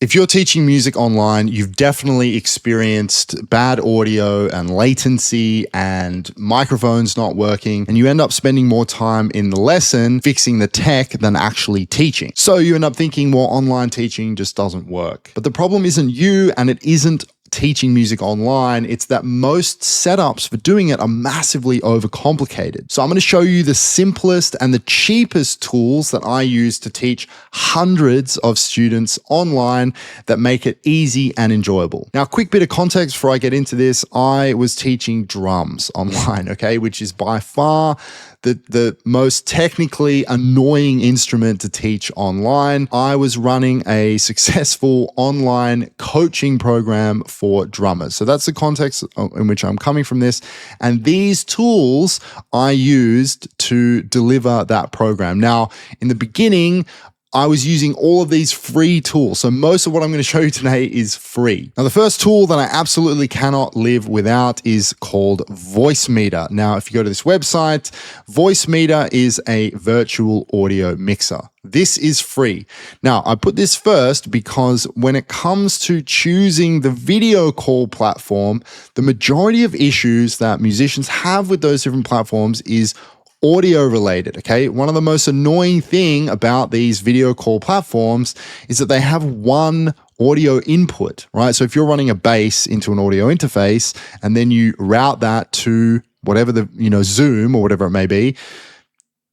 If you're teaching music online, you've definitely experienced bad audio and latency and microphones not working, and you end up spending more time in the lesson fixing the tech than actually teaching. So you end up thinking, well, online teaching just doesn't work. But the problem isn't you, and it isn't teaching music online. It's that most setups for doing it are massively overcomplicated. So I'm going to show you the simplest and the cheapest tools that I use to teach hundreds of students online that make it easy and enjoyable. Now, a quick bit of context before I get into this. I was teaching drums online, okay, which is by far the most technically annoying instrument to teach online. I was running a successful online coaching program for drummers. So that's the context in which I'm coming from this. And these tools I used to deliver that program. Now, in the beginning, I was using all of these free tools. So most of what I'm going to show you today is free. Now, the first tool that I absolutely cannot live without is called Voicemeeter. Now, if you go to this website, Voicemeeter is a virtual audio mixer. This is free. Now, I put this first because when it comes to choosing the video call platform, the majority of issues that musicians have with those different platforms is audio related, okay? One of the most annoying thing about these video call platforms is that they have one audio input, right? So if you're running a bass into an audio interface and then you route that to whatever the, Zoom or whatever it may be,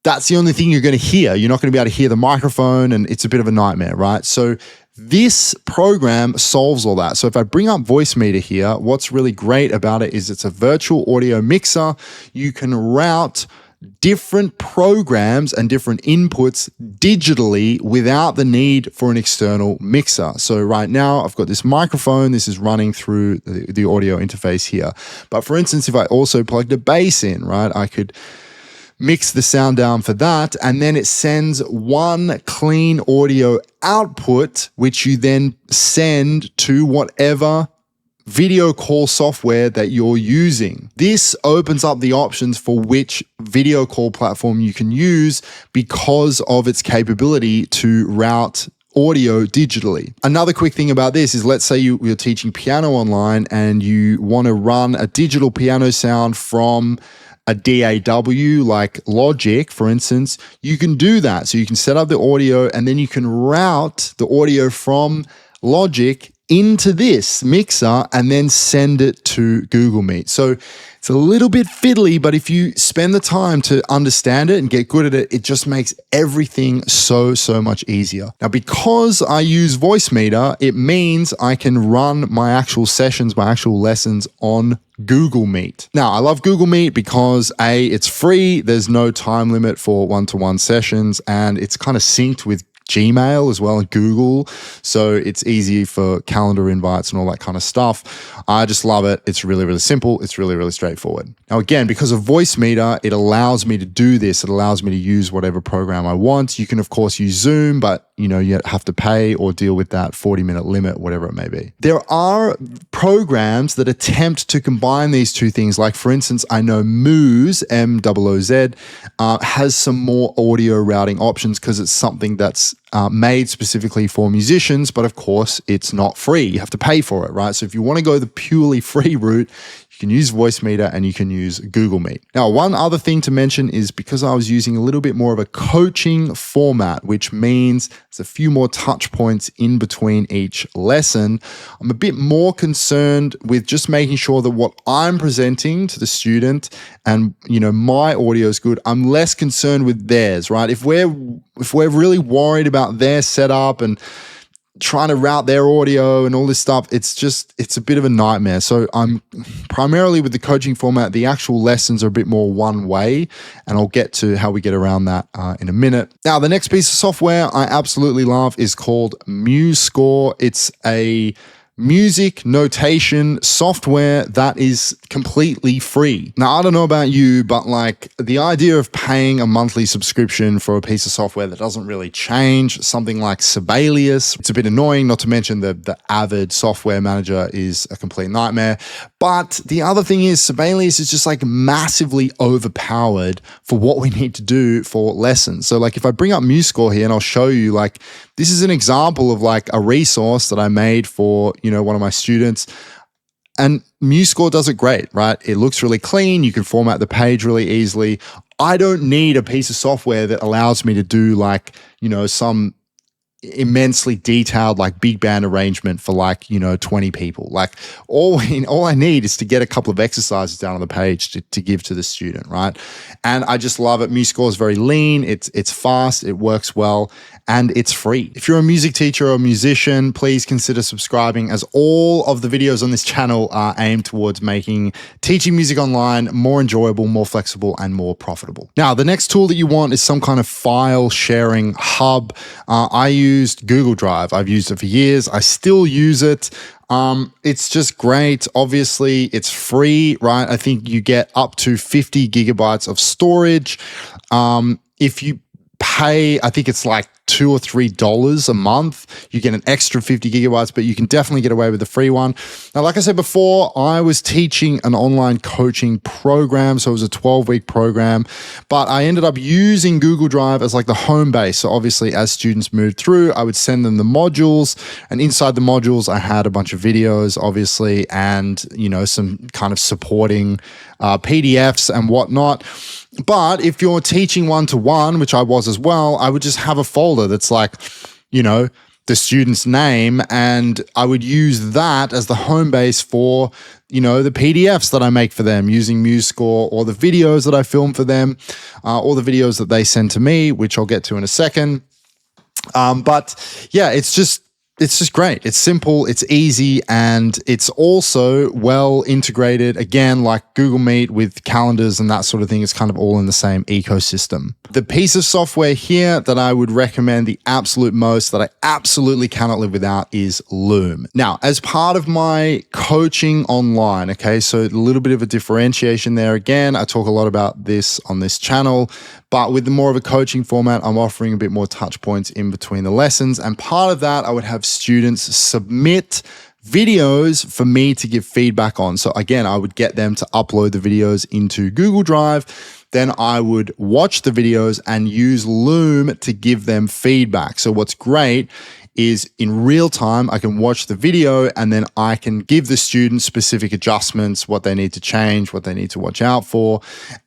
that's the only thing you're going to hear. You're not going to be able to hear the microphone, and it's a bit of a nightmare, right? So this program solves all that. So if I bring up Voicemeeter here, what's really great about it is it's a virtual audio mixer. You can route different programs and different inputs digitally without the need for an external mixer. So right now I've got this microphone. This is running through the audio interface here. But for instance, if I also plugged a bass in, right, I could mix the sound down for that, and then it sends one clean audio output, which you then send to whatever video call software that you're using. This opens up the options for which video call platform you can use because of its capability to route audio digitally. Another quick thing about this is, let's say you're teaching piano online and you want to run a digital piano sound from a DAW like Logic, for instance. You can do that. So you can set up the audio and then you can route the audio from Logic into this mixer and then send it to Google Meet. So it's a little bit fiddly, but if you spend the time to understand it and get good at it, it just makes everything so much easier. Now, because I use Voicemeeter, it means I can run my actual sessions, my actual lessons on Google Meet. Now, I love Google Meet because A, it's free, there's no time limit for one-to-one sessions, and it's kind of synced with Gmail as well, and Google. So it's easy for calendar invites and all that kind of stuff. I just love it. It's really simple. It's really straightforward. Now, again, because of Voicemeeter, it allows me to do this. It allows me to use whatever program I want. You can, of course, use Zoom, but you have to pay or deal with that 40-minute limit, whatever it may be. There are programs that attempt to combine these two things. Like, for instance, I know Moz, M-O-O-Z, has some more audio routing options because it's something that's made specifically for musicians, but of course it's not free. You have to pay for it, right? So if you want to go the purely free route, you can use Voicemeeter and you can use Google Meet. Now, one other thing to mention is because I was using a little bit more of a coaching format, which means there's a few more touch points in between each lesson, I'm a bit more concerned with just making sure that what I'm presenting to the student and, my audio is good. I'm less concerned with theirs, right? If we're really worried about their setup and trying to route their audio and all this stuff, it's a bit of a nightmare. So I'm primarily with the coaching format. The actual lessons are a bit more one way, and I'll get to how we get around that in a minute. Now, the next piece of software I absolutely love is called MuseScore. It's a music notation software that is completely free. Now, I don't know about you, but like the idea of paying a monthly subscription for a piece of software that doesn't really change, something like Sibelius, it's a bit annoying, not to mention the Avid software manager is a complete nightmare. But the other thing is Sibelius is just like massively overpowered for what we need to do for lessons. So like if I bring up MuseScore here and I'll show you, like, this is an example of like a resource that I made for, one of my students. And MuseScore does it great, right? It looks really clean. You can format the page really easily. I don't need a piece of software that allows me to do like, some immensely detailed like big band arrangement for like 20 people. Like all I need is to get a couple of exercises down on the page to give to the student, right? And I just love it. MuseScore is very lean, it's fast, it works well, and it's free. If you're a music teacher or a musician, please consider subscribing, as all of the videos on this channel are aimed towards making teaching music online more enjoyable, more flexible, and more profitable. Now, the next tool that you want is some kind of file sharing hub. I used Google Drive. I've used it for years. I still use it. It's just great. Obviously, it's free, right? I think you get up to 50 gigabytes of storage. If you pay, I think it's like $2 or $3 a month, you get an extra 50 gigabytes, but you can definitely get away with the free one. Now, like I said before, I was teaching an online coaching program, so it was a 12-week program, but I ended up using Google Drive as like the home base. So obviously, as students moved through, I would send them the modules, and inside the modules, I had a bunch of videos, obviously, and some kind of supporting PDFs and whatnot. But if you're teaching one-to-one, which I was as well, I would just have a folder that's like, the student's name, and I would use that as the home base for, the PDFs that I make for them using MuseScore, or the videos that I film for them, or the videos that they send to me, which I'll get to in a second. But yeah, it's just great. It's simple, it's easy, and it's also well integrated. Again, like Google Meet with calendars and that sort of thing, it's kind of all in the same ecosystem. The piece of software here that I would recommend the absolute most, that I absolutely cannot live without, is Loom. Now, as part of my coaching online, okay, so a little bit of a differentiation there. Again, I talk a lot about this on this channel, but with the more of a coaching format, I'm offering a bit more touch points in between the lessons. And part of that, I would have students submit videos for me to give feedback on. So again, I would get them to upload the videos into Google Drive. Then I would watch the videos and use Loom to give them feedback. So what's great is in real time, I can watch the video and then I can give the students specific adjustments, what they need to change, what they need to watch out for.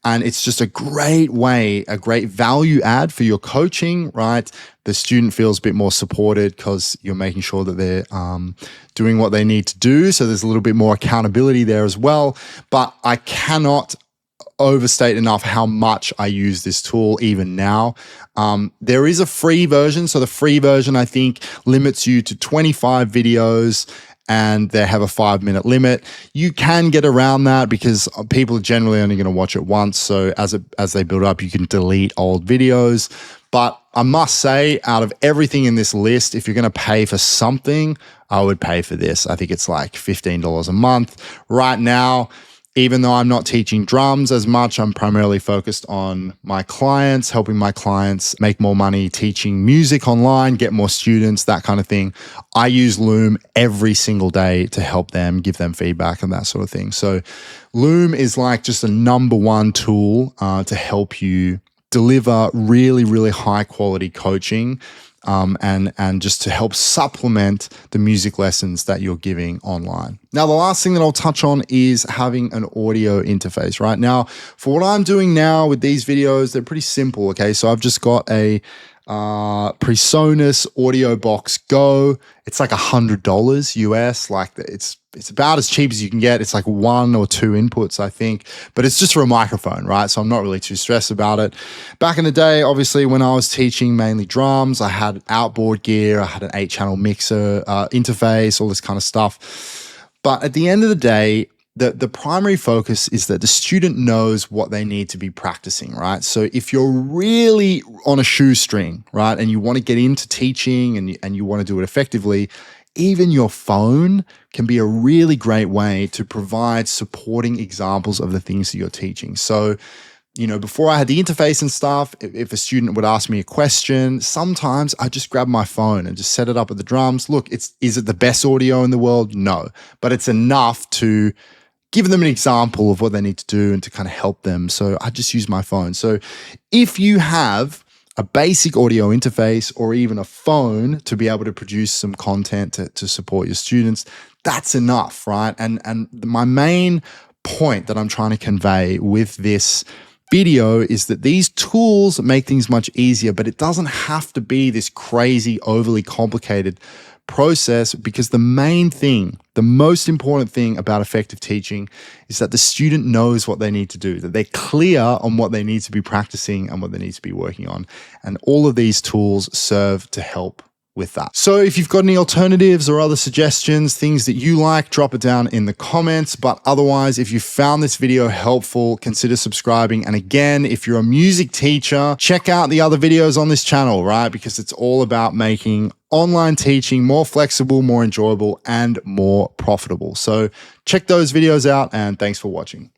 And it's just a great way, a great value add for your coaching, right? The student feels a bit more supported because you're making sure that they're doing what they need to do. So there's a little bit more accountability there as well. But I cannot overstate enough how much I use this tool even now. There is a free version. So the free version, I think, limits you to 25 videos and they have a 5-minute limit. You can get around that because people are generally only going to watch it once. So as they build up, you can delete old videos. But I must say, out of everything in this list, if you're going to pay for something, I would pay for this. I think it's like $15 a month. Right now, even though I'm not teaching drums as much, I'm primarily focused on my clients, helping my clients make more money, teaching music online, get more students, that kind of thing. I use Loom every single day to help them, give them feedback and that sort of thing. So Loom is like just a number one tool to help you deliver really, really high quality coaching and just to help supplement the music lessons that you're giving online. Now, the last thing that I'll touch on is having an audio interface. Right now, for what I'm doing now with these videos, they're pretty simple, okay? So I've just got a PreSonus Audio Box Go. It's like $100 US, like it's about as cheap as you can get. It's like 1 or 2 inputs, I think, but it's just for a microphone, right? So I'm not really too stressed about it. Back in the day, obviously, when I was teaching mainly drums, I had outboard gear, I had an 8-channel mixer interface, all this kind of stuff. But at the end of the day, the primary focus is that the student knows what they need to be practicing, right? So if you're really on a shoestring, right, and you want to get into teaching and you want to do it effectively, even your phone can be a really great way to provide supporting examples of the things that you're teaching. So, before I had the interface and stuff, if a student would ask me a question, sometimes I just grab my phone and just set it up at the drums. Look, is it the best audio in the world? No, but it's enough to give them an example of what they need to do and to kind of help them. So I just use my phone. So if you have a basic audio interface, or even a phone to be able to produce some content to support your students, that's enough, right? And my main point that I'm trying to convey with this video is that these tools make things much easier, but it doesn't have to be this crazy, overly complicated process, because the main thing, the most important thing about effective teaching is that the student knows what they need to do, that they're clear on what they need to be practicing and what they need to be working on. And all of these tools serve to help with that. So if you've got any alternatives or other suggestions, things that you like, drop it down in the comments. But otherwise, if you found this video helpful, consider subscribing. And again, if you're a music teacher, check out the other videos on this channel, right? Because it's all about making online teaching more flexible, more enjoyable, and more profitable. So check those videos out, and thanks for watching.